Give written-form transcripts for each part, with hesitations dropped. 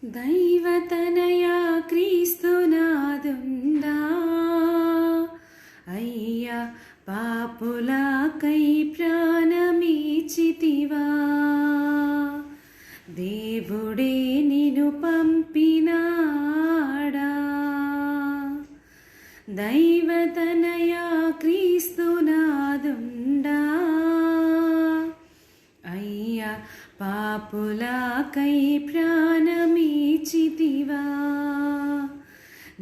దైవతనయా క్రీస్తునాదుండా అయ్యా పాపులకై ప్రాణమిచ్చితివా దేవుడే నిన్ను పంపినాడా దైవతనయా క్రీస్తునాదుండా అయ్యా పాపులకై ప్రాణమిచ్చితివా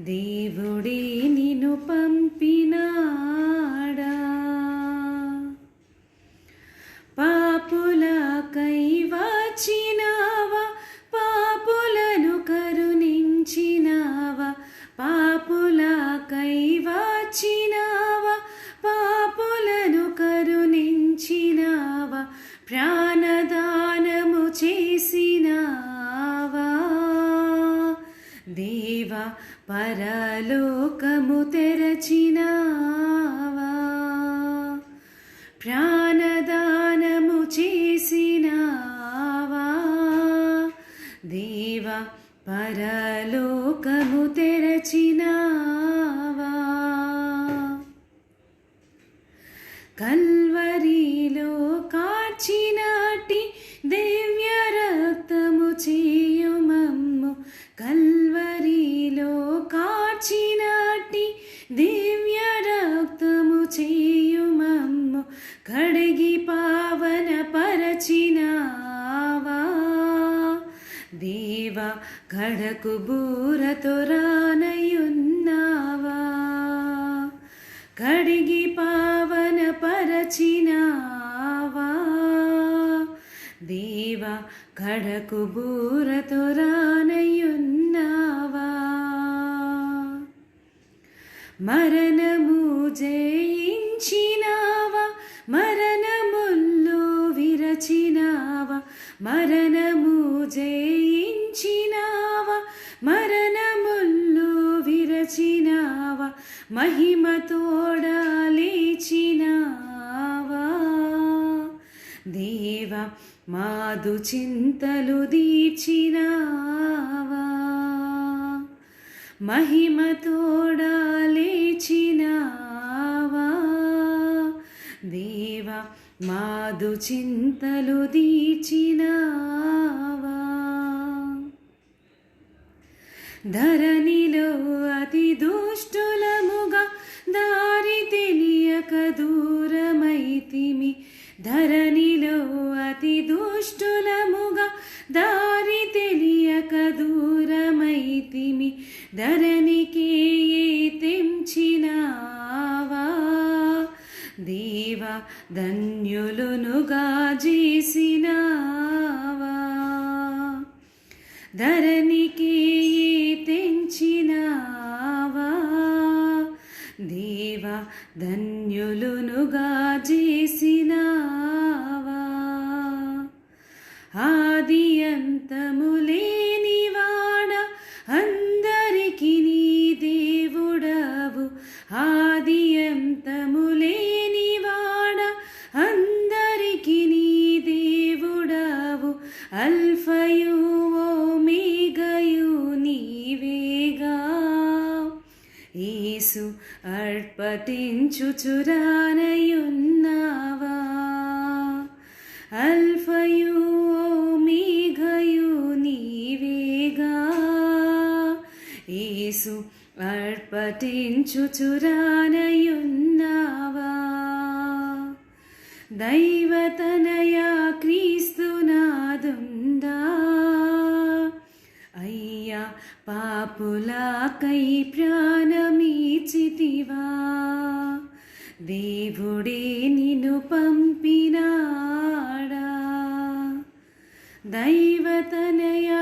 దేవుడే నిన్ను పంపినాడా పాపులకై వచ్చినావా పాపులను కరుణించినావా పాపులకై వచ్చినావా పాపులను కరుణించినావా ప్రాణదానము చేసినావా దేవా పరలోకము తెరచినావా ప్రాణదానము చేసినావా దేవా పరలోకము తెరచినావా కల్వరిలో కార్చినట్టి దివ్య రక్తము చేయుమమ్ము కల్వరిలో కార్చినట్టి దివ్య రక్తము చేయుమమ్ము కడిగి పావన పరచినావా దేవా కడకు బూరతో రానయున్నావా కడిగి పావన పరచినావా దేవా కడకు బూరతో రానయున్నావా మరణము జయించినావా మరణముల్లో విరచినావా మరణము జయించినావా మరణముల్లో విరచినావా మహిమతోడా లేచినావా దేవా మాదు చింతలు దీర్చినావా మహిమతోడా లేచినావా దేవా మాదు చింతలు దీర్చినావా ధరణిలో అతి దుష్టులముగా దారి తెలియక దూరమైతిమి ధరణిలో అతి దుష్టులముగా దారి తెలియక దూరమైతిమి ధరణికి తెంచినావా దేవా ధన్యులునుగా చేసినావా ధరణికి తెంచినావా దేవా ధన్యులునుగా చేసినావా ఆది అంతము లేనివాడ అందరికి నీ దేవుడవు ఆది అంతము లేనివాడ అందరికి నీ దేవుడవు అల్ఫయు ఓమేగయు నీవేగా యేసు అర్పటించుచురానయున్నావా అల్ఫయు ఓమేగయు నీవేగా యేసు అర్పటించుచురానయున్నావా దైవతనయా క్రీస్తునాదుండా అయ్యా పాపులకై ప్రాణమిచ్చితివా దేవుడే నిన్ను పంపినాడా దైవతనయా